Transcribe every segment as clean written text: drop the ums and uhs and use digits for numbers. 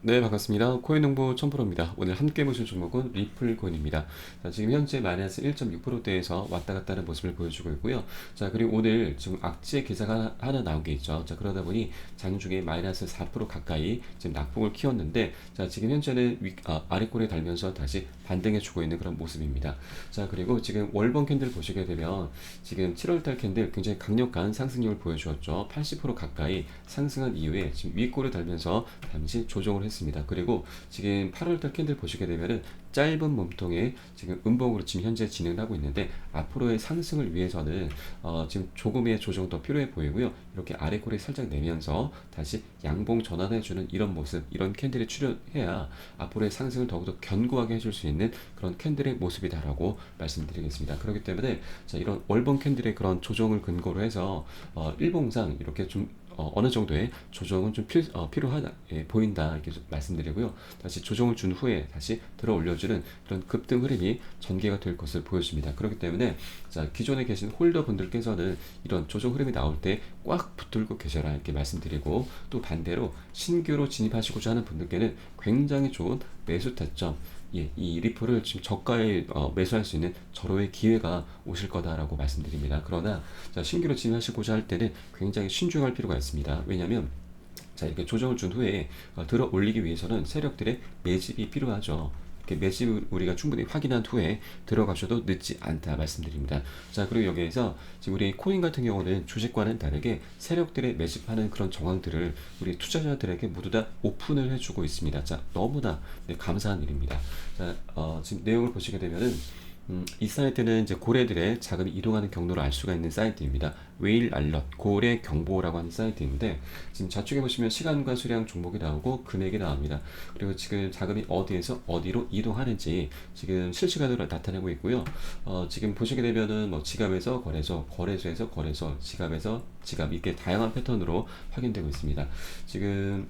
네, 반갑습니다. 코인농부 첨프로입니다. 오늘 함께 보실 종목은 리플코인입니다. 자, 지금 현재 마이너스 1.6%대에서 왔다 갔다 하는 모습을 보여주고 있고요. 자, 그리고 오늘 지금 악재 기사가 하나 나온 게 있죠. 자, 그러다 보니 장중에 마이너스 4% 가까이 지금 낙폭을 키웠는데, 자, 지금 현재는 아래꼬리에 달면서 다시 반등해주고 있는 그런 모습입니다. 자, 그리고 지금 월봉 캔들 보시게 되면 지금 7월달 캔들 굉장히 강력한 상승력을 보여주었죠. 80% 가까이 상승한 이후에 지금 윗꼬리 달면서 잠시 조정을 했습니다. 그리고 지금 8월달 캔들 보시게 되면은 짧은 몸통에 지금 음봉으로 지금 현재 진행을 하고 있는데 앞으로의 상승을 위해서는 지금 조금의 조정 더 필요해 보이고요. 이렇게 아래 꼬리 살짝 내면서 다시 양봉 전환해주는 이런 모습, 이런 캔들이 출현해야 앞으로의 상승을 더욱더 견고하게 해줄 수 있는 그런 캔들의 모습이다라고 말씀드리겠습니다. 그렇기 때문에 자, 이런 월봉 캔들의 그런 조정을 근거로 해서 일봉상 이렇게 좀 어느 정도의 조정은 좀 필요하다 보인다 이렇게 말씀드리고요. 다시 조정을 준 후에 다시 들어 올려주는 그런 급등 흐름이 전개가 될 것을 보여줍니다. 그렇기 때문에 자, 기존에 계신 홀더 분들께서는 이런 조정 흐름이 나올 때 꽉 붙들고 계셔라 이렇게 말씀드리고, 또 반대로 신규로 진입하시고자 하는 분들께는 굉장히 좋은 매수 타점, 예, 이 리플을 지금 저가에 매수할 수 있는 절호의 기회가 오실 거다라고 말씀드립니다. 그러나 자, 신규로 진입하시고자 할 때는 굉장히 신중할 필요가 있습니다. 왜냐하면 자, 이렇게 조정을 준 후에 들어 올리기 위해서는 세력들의 매집이 필요하죠. 이렇게 매집을 우리가 충분히 확인한 후에 들어가셔도 늦지 않다 말씀드립니다. 자, 그리고 여기에서 지금 우리 코인 같은 경우는 주식과는 다르게 세력들의 매집하는 그런 정황들을 우리 투자자들에게 모두 다 오픈을 해주고 있습니다. 자, 너무나 네, 감사한 일입니다. 자, 지금 내용을 보시게 되면은 이 사이트는 이제 고래들의 자금이 이동하는 경로를 알 수가 있는 사이트입니다. 웨일 알럿, 고래 경보라고 하는 사이트인데, 지금 좌측에 보시면 시간과 수량 종목이 나오고 금액이 나옵니다. 그리고 지금 자금이 어디에서 어디로 이동하는지 지금 실시간으로 나타내고 있고요. 지금 보시게 되면은 뭐 지갑에서 거래소, 거래소에서 거래소, 지갑에서 지갑, 이렇게 다양한 패턴으로 확인되고 있습니다. 지금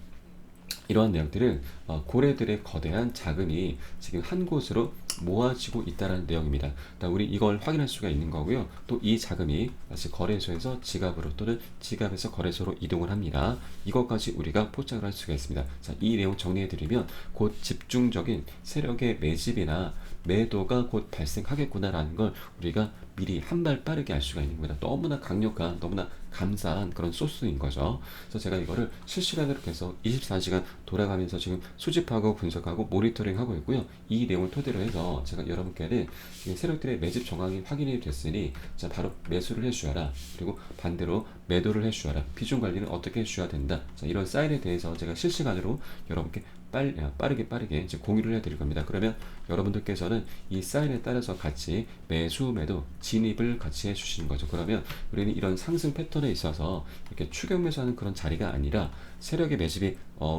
이러한 내용들은 고래들의 거대한 자금이 지금 한 곳으로 모아지고 있다는 내용입니다. 우리 이걸 확인할 수가 있는 거고요. 또 이 자금이 다시 거래소에서 지갑으로 또는 지갑에서 거래소로 이동을 합니다. 이것까지 우리가 포착을 할 수가 있습니다. 자, 이 내용 정리해드리면 곧 집중적인 세력의 매집이나 매도가 곧 발생하겠구나라는 걸 우리가 미리 한 발 빠르게 알 수가 있는 겁니다. 너무나 강력한, 너무나 감사한 그런 소스인 거죠. 그래서 제가 이거를 실시간으로 계속 24시간 돌아가면서 지금 수집하고 분석하고 모니터링하고 있고요. 이 내용을 토대로 해서 제가 여러분께는 지금 세력들의 매집 정황이 확인이 됐으니 자, 바로 매수를 해주셔라. 그리고 반대로 매도를 해주셔라. 비중 관리는 어떻게 해주셔야 된다. 자, 이런 사인에 대해서 제가 실시간으로 여러분께 빠르게 이제 공유를 해드릴 겁니다. 그러면 여러분들께서는 이 사인에 따라서 같이 매수, 매도, 진입을 같이 해주시는 거죠. 그러면 우리는 이런 상승 패턴에 있어서 이렇게 추격 매수하는 그런 자리가 아니라 세력의 매집이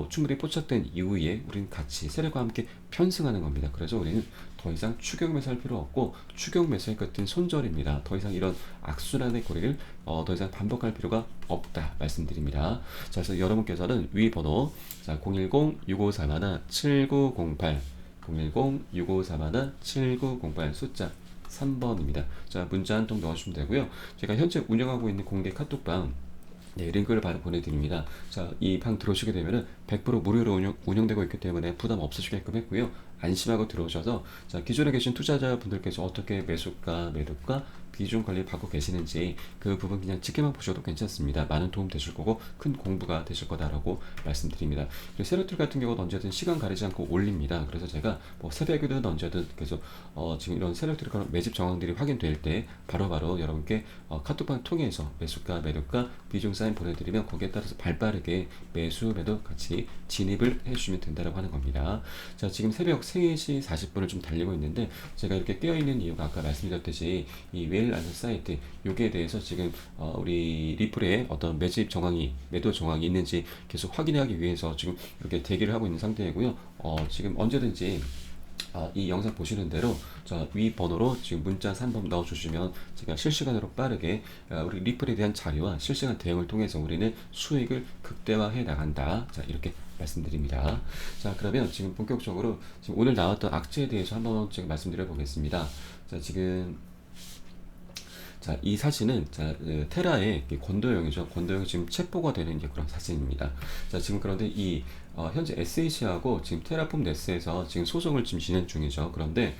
충분히 포착된 이후에 우리는 같이 세력과 함께 편승하는 겁니다. 그래서 우리는 더 이상 추격 매수할 필요 없고 추격 매수의 끝은 손절입니다. 더 이상 이런 악순환의 고리를 더 이상 반복할 필요가 없다 말씀드립니다. 자, 그래서 여러분께서는 위 번호 자, 010-6541-7908 010-6541-7908 숫자 3번입니다. 자, 문자 한 통 넣어주시면 되고요. 제가 현재 운영하고 있는 공개 카톡방 네, 링크를 바로 보내드립니다. 자, 이 방 들어오시게 되면은 100% 무료로 운영되고 있기 때문에 부담 없으시게끔 했고요. 안심하고 들어오셔서 자, 기존에 계신 투자자분들께서 어떻게 매수가, 매도가, 비중 관리 받고 계시는지 그 부분 그냥 지켜만 보셔도 괜찮습니다. 많은 도움 되실 거고 큰 공부가 되실 거다라고 말씀드립니다. 그리고 세력들 같은 경우는 언제든 시간 가리지 않고 올립니다. 그래서 제가 뭐 새벽이든 언제든 계속 지금 이런 세력들의 그런 매집 정황들이 확인될 때 바로바로 여러분께 카톡방 통해서 매수가, 매도가, 비중 사인 보내드리면 거기에 따라서 발빠르게 매수, 매도 같이 진입을 해주시면 된다고 하는 겁니다. 자, 지금 새벽 3시 40분을 좀 달리고 있는데 제가 이렇게 깨어있는 이유가 아까 말씀드렸듯이 이 웨일 알선 사이트 여기에 대해서 지금 우리 리플의 어떤 매집 정황이, 매도 정황이 있는지 계속 확인하기 위해서 지금 이렇게 대기를 하고 있는 상태이고요. 지금 언제든지 이 영상 보시는 대로 위 번호로 지금 문자 3번 넣어주시면 제가 실시간으로 빠르게 우리 리플에 대한 자료와 실시간 대응을 통해서 우리는 수익을 극대화해 나간다. 자, 이렇게 말씀드립니다. 자, 그러면 지금 본격적으로 지금 오늘 나왔던 악재에 대해서 한번 지금 말씀드려 보겠습니다. 자, 지금 자, 이 사진은 자, 테라의 권도형이죠. 권도형이 지금 체포가 되는 그런 사진입니다. 자, 지금 그런데 이 현재 SAC하고 지금 테라폼 네스에서 지금 소송을 지금 진행 중이죠. 그런데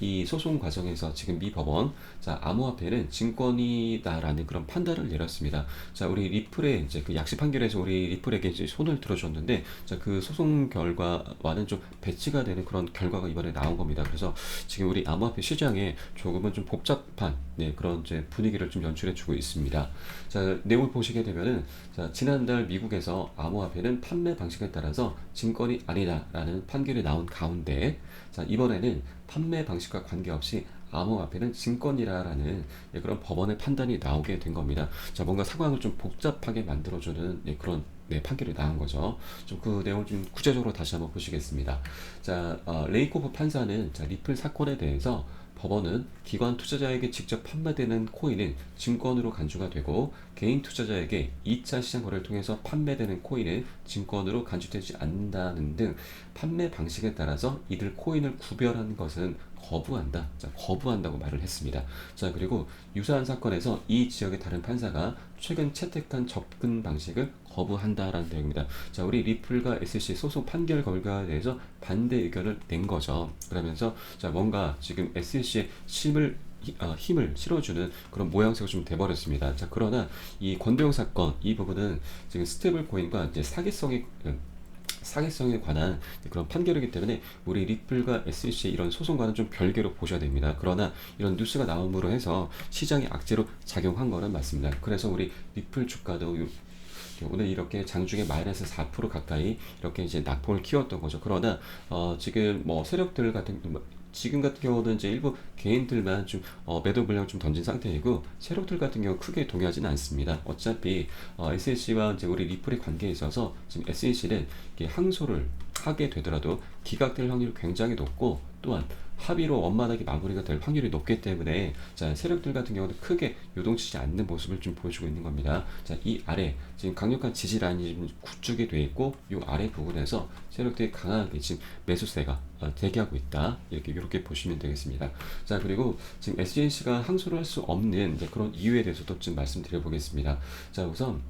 이 소송 과정에서 지금 미 법원, 자, 암호화폐는 증권이다라는 그런 판단을 내렸습니다. 자, 우리 리플의 이제 그 약식 판결에서 우리 리플에게 이제 손을 들어줬는데, 자, 그 소송 결과와는 좀 배치가 되는 그런 결과가 이번에 나온 겁니다. 그래서 지금 우리 암호화폐 시장에 조금은 좀 복잡한, 네, 그런 이제 분위기를 좀 연출해주고 있습니다. 자, 내용을 보시게 되면은, 자, 지난달 미국에서 암호화폐는 판매 방식에 따라서 증권이 아니다라는 판결이 나온 가운데, 자, 이번에는 판매 방식과 관계없이 암호화폐는 증권이라라는, 예, 그런 법원의 판단이 나오게 된 겁니다. 자, 뭔가 상황을 좀 복잡하게 만들어주는, 예, 그런, 네, 판결이 나온 거죠. 좀 그 내용을 좀 구체적으로 다시 한번 보시겠습니다. 자, 레이코프 판사는, 자, 리플 사건에 대해서 법원은 기관 투자자에게 직접 판매되는 코인은 증권으로 간주가 되고, 개인 투자자에게 2차 시장 거래를 통해서 판매되는 코인은 증권으로 간주되지 않는다는 등 판매 방식에 따라서 이들 코인을 구별하는 것은 거부한다. 자, 거부한다고 말을 했습니다. 자, 그리고 유사한 사건에서 이 지역의 다른 판사가 최근 채택한 접근 방식을 거부한다라는 내용입니다. 자, 우리 리플과 SEC 소송 판결 결과에 대해서 반대 의견을 낸 거죠. 그러면서, 자, 뭔가 지금 SEC의 힘을 실어주는 그런 모양새가 좀 돼버렸습니다. 자, 그러나 이 권도영 사건 이 부분은 지금 스테이블 코인과 이제 사기성에 관한 그런 판결이기 때문에 우리 리플과 SEC의 이런 소송과는 좀 별개로 보셔야 됩니다. 그러나 이런 뉴스가 나옴으로 해서 시장의 악재로 작용한 거는 맞습니다. 그래서 우리 리플 주가도 오늘 이렇게 장중에 마이너스 4% 가까이 이렇게 이제 낙폭을 키웠던 거죠. 그러나 지금 뭐 세력들 같은, 지금 같은 경우는 이제 일부 개인들만 좀 매도 물량을 좀 던진 상태이고, 세력들 같은 경우 크게 동의하지는 않습니다. 어차피 SEC와 이제 우리 리플의 관계에 있어서 지금 SEC는 항소를 하게 되더라도 기각될 확률이 굉장히 높고, 또한 합의로 원만하게 마무리가 될 확률이 높기 때문에, 자, 세력들 같은 경우는 크게 요동치지 않는 모습을 좀 보여주고 있는 겁니다. 자, 이 아래 지금 강력한 지지 라인이 좀 구축이 되어 있고, 이 아래 부분에서 세력들이 강하게 지금 매수세가 대기하고 있다. 이렇게 보시면 되겠습니다. 자, 그리고 지금 SJC가 항소를 할 수 없는 이제 그런 이유에 대해서도 좀 말씀드려 보겠습니다. 자, 우선,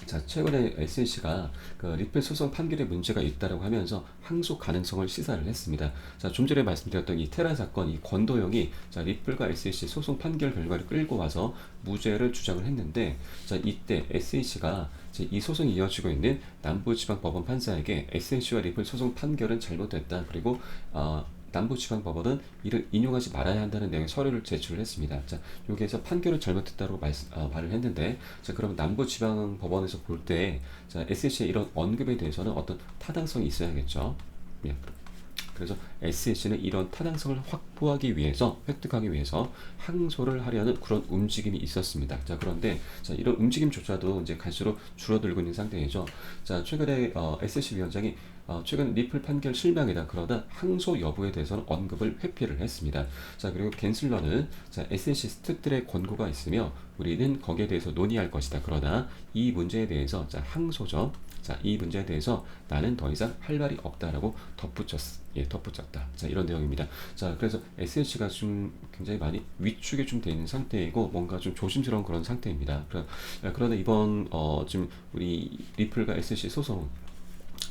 자, 최근에 SNC가 그 리플 소송 판결에 문제가 있다고 하면서 항소 가능성을 시사를 했습니다. 자, 좀 전에 말씀드렸던 이 테라 사건, 이 권도영이, 자, 리플과 SNC 소송 판결 결과를 끌고 와서 무죄를 주장을 했는데, 자, 이때 SNC가 이 소송이 이어지고 있는 남부지방법원 판사에게 SNC와 리플 소송 판결은 잘못됐다. 그리고 남부지방법원은 이를 인용하지 말아야 한다는 내용의 서류를 제출을 했습니다. 자, 여기에서 판결을 잘못했다고 말을 했는데, 자, 그러면 남부지방법원에서 볼 때, 자, SC의 이런 언급에 대해서는 어떤 타당성이 있어야겠죠. 예. 그래서 SSC는 이런 타당성을 획득하기 위해서 항소를 하려는 그런 움직임이 있었습니다. 자, 그런데, 자, 이런 움직임조차도 이제 갈수록 줄어들고 있는 상태이죠. 자, 최근에 SSC 위원장이 최근 리플 판결 실명이다. 그러다 항소 여부에 대해서는 언급을 회피를 했습니다. 자, 그리고 겐슬러는, 자, SNC 스태프들의 권고가 있으며 우리는 거기에 대해서 논의할 것이다. 그러나 이 문제에 대해서, 자, 항소죠. 자, 이 문제에 대해서 나는 더 이상 할 말이 없다라고 덧붙였다. 자, 이런 내용입니다. 자, 그래서 SNC가 좀 굉장히 많이 위축이 좀 돼 있는 상태이고, 뭔가 좀 조심스러운 그런 상태입니다. 그러나 이번 지금 우리 리플과 SNC 소송,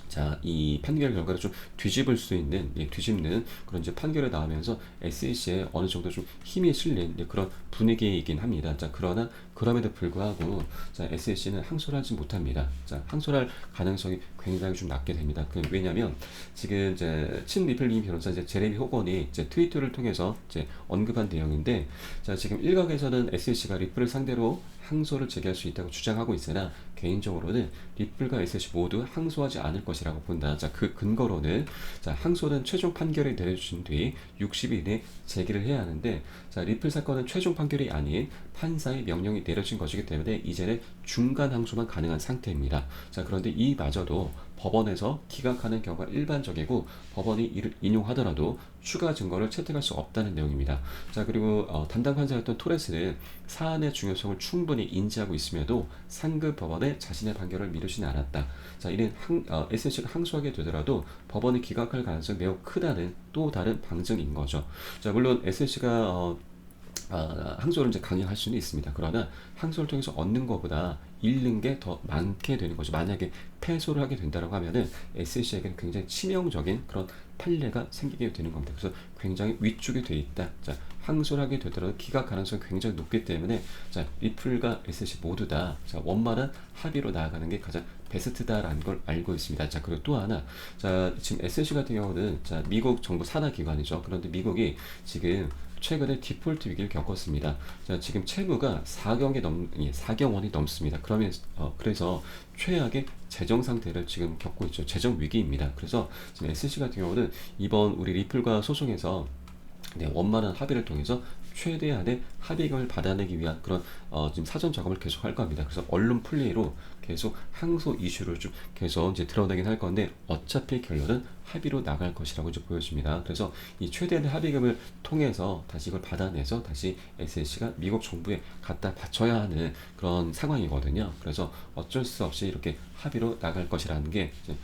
자, 이 판결 결과를 좀 뒤집을 수 있는, 뒤집는 그런 이제 판결이 나오면서 SEC에 어느 정도 좀 힘이 실린 그런 분위기이긴 합니다. 자, 그러나 그럼에도 불구하고, 자, SEC는 항소를 하지 못합니다. 자, 항소를 할 가능성이 굉장히 좀 낮게 됩니다. 왜냐하면 지금 이제 친 리플링 변호사 이제 제레미 호건이 이제 트위터를 통해서 이제 언급한 내용인데, 자, 지금 일각에서는 SEC가 리플을 상대로 항소를 제기할 수 있다고 주장하고 있으나, 개인적으로는 리플과 SEC 모두 항소하지 않을 것이라고 본다. 자, 그 근거로는, 자, 항소는 최종 판결이 내려주신 뒤 60일 이내 제기를 해야 하는데, 자, 리플 사건은 최종 판결이 아닌 판사의 명령이 내려진 것이기 때문에 이제는 중간 항소만 가능한 상태입니다. 자, 그런데 이마저도 법원에서 기각하는 경우가 일반적이고, 법원이 이를 인용하더라도 추가 증거를 채택할 수 없다는 내용입니다. 자, 그리고 담당 판사였던 토레스는 사안의 중요성을 충분히 인지하고 있음에도 상급 법원에 자신의 판결을 미루지는 않았다. 자, 이는 SNC가 항소하게 되더라도 법원이 기각할 가능성이 매우 크다는 또 다른 방증인 거죠. 자, 물론 SNC가 항소를 이제 강행할 수는 있습니다. 그러나 항소를 통해서 얻는 것보다 잃는 게 더 많게 되는 거죠. 만약에 패소를 하게 된다고 하면은 SC에게는 굉장히 치명적인 그런 판례가 생기게 되는 겁니다. 그래서 굉장히 위축이 돼 있다. 자, 항소를 하게 되더라도 기각 가능성이 굉장히 높기 때문에 자, 리플과 SC 모두 다 자, 원만한 합의로 나아가는 게 가장 베스트다라는 걸 알고 있습니다. 자, 그리고 또 하나, 자, 지금 SC 같은 경우는 자, 미국 정부 산하 기관이죠. 그런데 미국이 지금 최근에 디폴트 위기를 겪었습니다. 자, 지금 채무가 4경 원이 넘습니다. 그래서 최악의 재정 상태를 지금 겪고 있죠. 재정 위기입니다. 그래서 지금 SC 같은 경우는 이번 우리 리플과 소송에서 네, 원만한 합의를 통해서 최대한의 합의금을 받아내기 위한 그런 지금 사전 작업을 계속 할 겁니다. 그래서 언론 플레이로 계속 항소 이슈를 좀 계속 이제 드러내긴 할 건데 어차피 결론은 합의로 나갈 것이라고 이제 보여집니다. 그래서 이 최대한의 합의금을 통해서 다시 이걸 받아내서 다시 SSC가 미국 정부에 갖다 바쳐야 하는 그런 상황이거든요. 그래서 어쩔 수 없이 이렇게 합의로 나갈 것이라는 게 이제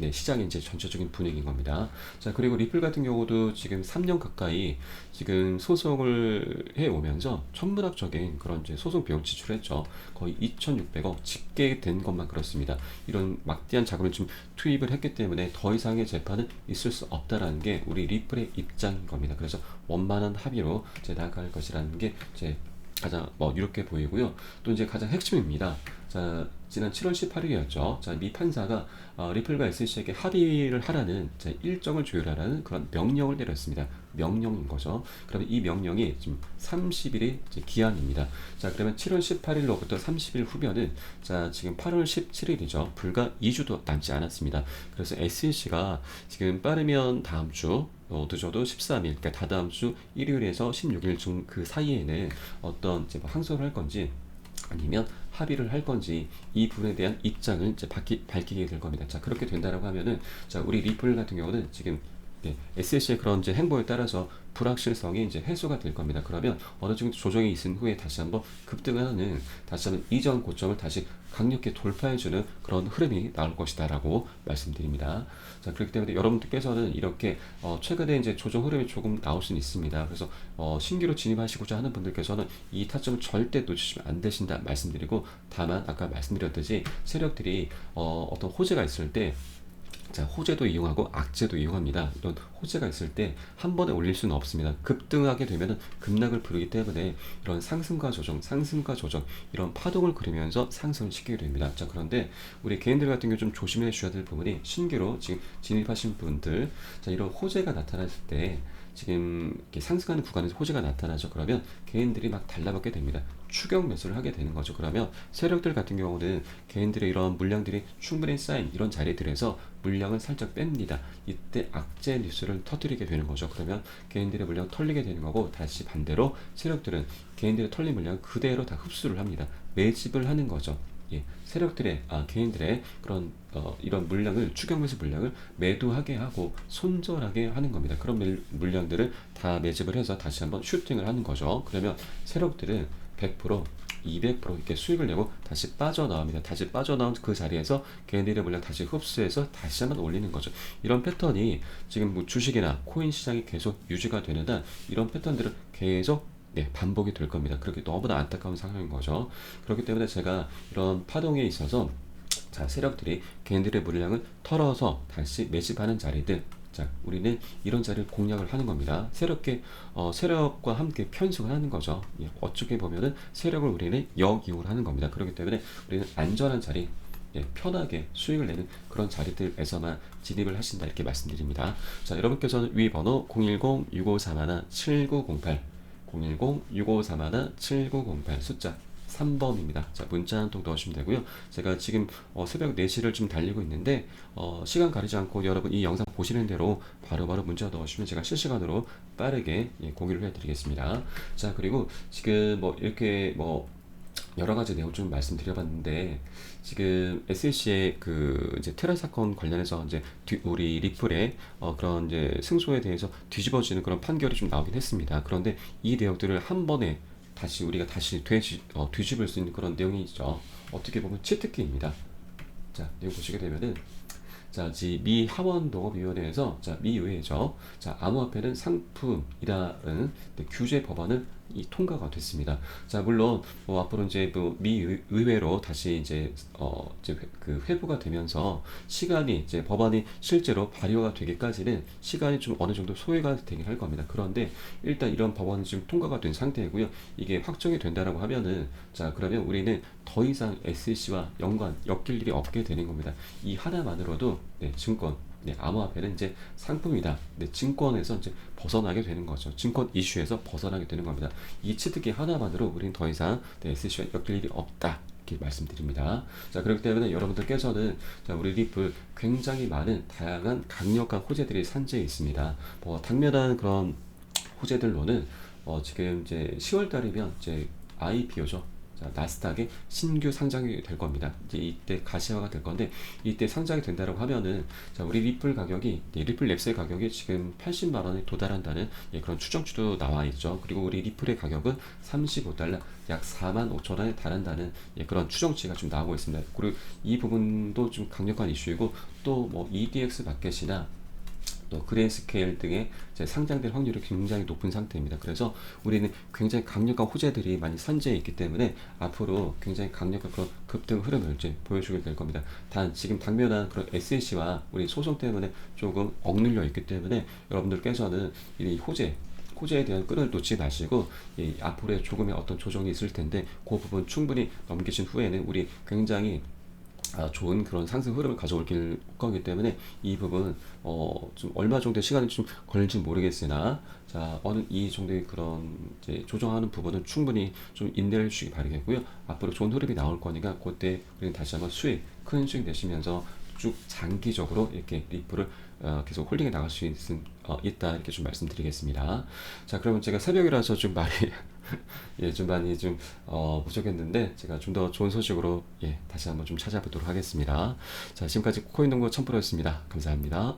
네, 시장의 이제 전체적인 분위기인 겁니다. 자, 그리고 리플 같은 경우도 지금 3년 가까이 지금 소송을 해 오면서 천문학적인 그런 이제 소송 비용 지출했죠. 거의 2,600억 집계된 것만 그렇습니다. 이런 막대한 자금을 좀 투입을 했기 때문에 더 이상의 재판은 있을 수 없다라는 게 우리 리플의 입장인 겁니다. 그래서 원만한 합의로 이제 나아갈 것이라는 게 이제 가장 이렇게 보이고요. 또 이제 가장 핵심입니다. 자, 지난 7월 18일이었죠. 자, 미 판사가 리플과 SC에게 합의를 하라는 자, 일정을 조율하라는 그런 명령을 내렸습니다. 명령인 거죠. 그러면 이 명령이 지금 30일이 기한입니다. 자, 그러면 7월 18일로부터 30일 후면은 자, 지금 8월 17일이죠. 불과 2주도 남지 않았습니다. 그래서 SEC가 지금 빠르면 다음 주 늦어도 13일, 그러니까 다다음 주 일요일에서 16일 중 그 사이에는 어떤 이제 뭐 항소를 할 건지 아니면 합의를 할 건지 이 부분에 대한 입장을 이제 밝히게 될 겁니다. 자, 그렇게 된다라고 하면은 자, 우리 리플 같은 경우는 지금 네, SSC의 그런 이제 행보에 따라서 불확실성이 이제 해소가 될 겁니다. 그러면 어느 정도 조정이 있은 후에 다시 한번 급등하는 다시 한번 이전 고점을 다시 강력히 돌파해주는 그런 흐름이 나올 것이다라고 말씀드립니다. 자, 그렇기 때문에 여러분들께서는 이렇게 최근에 이제 조정 흐름이 조금 나올 수는 있습니다. 그래서 신규로 진입하시고자 하는 분들께서는 이 타점을 절대 놓치시면 안 되신다 말씀드리고, 다만 아까 말씀드렸듯이 세력들이 어떤 호재가 있을 때 자, 호재도 이용하고 악재도 이용합니다. 이런 호재가 있을 때 한 번에 올릴 수는 없습니다. 급등하게 되면 급락을 부르기 때문에 이런 상승과 조정 이런 파동을 그리면서 상승을 시키게 됩니다. 자, 그런데 우리 개인들 같은 경우 좀 조심해 주셔야 될 부분이 신규로 지금 진입하신 분들, 자, 이런 호재가 나타났을 때 지금 이렇게 상승하는 구간에서 호재가 나타나죠. 그러면 개인들이 막 달라붙게 됩니다. 추격 매수를 하게 되는 거죠. 그러면 세력들 같은 경우는 개인들의 이런 물량들이 충분히 쌓인 이런 자리들에서 물량을 살짝 뺍니다. 이때 악재 뉴스를 터뜨리게 되는 거죠. 그러면 개인들의 물량 털리게 되는 거고, 다시 반대로 세력들은 개인들의 털린 물량 그대로 다 흡수를 합니다. 매집을 하는 거죠. 예, 세력들의 개인들의 그런 이런 물량을 추격 매수 물량을 매도하게 하고 손절하게 하는 겁니다. 그런 물량들을 다 매집을 해서 다시 한번 슈팅을 하는 거죠. 그러면 세력들은 100% 200% 이렇게 수익을 내고 다시 빠져나옵니다. 다시 빠져나온 그 자리에서 개인들의 물량 다시 흡수해서 다시 한번 올리는 거죠. 이런 패턴이 지금 뭐 주식이나 코인 시장이 계속 유지가 되는 한 이런 패턴들을 계속 반복이 될 겁니다. 그렇게 너무나 안타까운 상황인 거죠. 그렇기 때문에 제가 이런 파동에 있어서 자, 세력들이 개인들의 물량을 털어서 다시 매집하는 자리들, 자, 우리는 이런 자리를 공략을 하는 겁니다. 세력과 함께 편승을 하는 거죠. 예, 어떻게 보면은 세력을 우리는 역이용을 하는 겁니다. 그렇기 때문에 우리는 안전한 자리, 편하게 수익을 내는 그런 자리들에서만 진입을 하신다 이렇게 말씀드립니다. 자, 여러분께서는 위 번호 010-6531-7908 010-6531-7908 숫자 3번입니다. 자, 문자 한 통 넣으시면 되고요. 제가 지금 새벽 4시를 좀 달리고 있는데 시간 가리지 않고 여러분 이 영상 보시는 대로 바로바로 문자 넣으시면 제가 실시간으로 빠르게 공유를 해드리겠습니다. 자, 그리고 지금 이렇게 여러 가지 내용 좀 말씀드려봤는데, 지금 SEC의 그 이제 테러 사건 관련해서 이제 우리 리플의 그런 이제 승소에 대해서 뒤집어지는 그런 판결이 좀 나오긴 했습니다. 그런데 이 내용들을 한 번에 우리가 다시 뒤집을 수 있는 그런 내용이죠. 어떻게 보면 치트키입니다. 자, 내용 보시게 되면은 자, 미 하원동업위원회에서 자, 미 의회죠. 자, 암호화폐는 상품이라는 규제 법안을 이 통과가 됐습니다. 자, 물론 뭐 앞으로 이제 뭐미 의회로 다시 이제 그 회부가 되면서 시간이 이제 법안이 실제로 발효가 되기까지는 시간이 좀 어느 정도 소요가 되긴 할 겁니다. 그런데 일단 이런 법안이 지금 통과가 된 상태이고요. 이게 확정이 된다라고 하면은, 자, 그러면 우리는 더 이상 SEC와 연관 엮일 일이 없게 되는 겁니다. 이 하나만으로도 네, 증권, 네, 암호화폐는 이제 상품이다. 네, 증권에서 이제 벗어나게 되는 거죠. 증권 이슈에서 벗어나게 되는 겁니다. 이 취득이 하나만으로 우리는 더 이상 네, SEC와 엮일 일이 없다. 이렇게 말씀드립니다. 자, 그렇기 때문에 여러분들께서는, 자, 우리 리플 굉장히 많은 다양한 강력한 호재들이 산재해 있습니다. 뭐 당면한 그런 호재들로는 지금 이제 10월 달이면 이제 IPO죠. 자, 나스닥에 신규 상장이 될 겁니다. 이제 이때 가시화가 될 건데, 이때 상장이 된다고 하면은, 자, 우리 리플 가격이, 리플 랩스의 가격이 지금 80만 원에 도달한다는 그런 추정치도 나와 있죠. 그리고 우리 리플의 가격은 35달러, 약 4만 5천 원에 달한다는 그런 추정치가 좀 나오고 있습니다. 그리고 이 부분도 좀 강력한 이슈이고, 또 뭐 EDX 마켓이나 또 그레이스케일 등의 상장될 확률이 굉장히 높은 상태입니다. 그래서 우리는 굉장히 강력한 호재들이 많이 산재해 있기 때문에 앞으로 굉장히 강력한 그런 급등 흐름을 이제 보여주게 될 겁니다. 단 지금 당면한 그런 SEC와 우리 소송 때문에 조금 억눌려 있기 때문에 여러분들께서는 이 호재에 대한 끈을 놓지 마시고, 앞으로의 조금의 어떤 조정이 있을 텐데 그 부분 충분히 넘기신 후에는 우리 굉장히 좋은 그런 상승 흐름을 가져올 거기 때문에 이 부분 좀 얼마 정도의 시간이 좀 걸릴지 모르겠으나, 자, 어느 이 정도의 그런 이제 조정하는 부분은 충분히 좀 인내를 주시기 바라겠고요. 앞으로 좋은 흐름이 나올 거니까 그때 우리는 다시 한번 큰 수익 내시면서 쭉 장기적으로 이렇게 리플을 계속 홀딩해 나갈 수 있다, 이렇게 좀 말씀드리겠습니다. 자, 그러면 제가 새벽이라서 좀 말이 좀 많이 좀 부족했는데, 제가 좀 더 좋은 소식으로 다시 한번 좀 찾아보도록 하겠습니다. 자, 지금까지 코인농구 1000%였습니다. 감사합니다.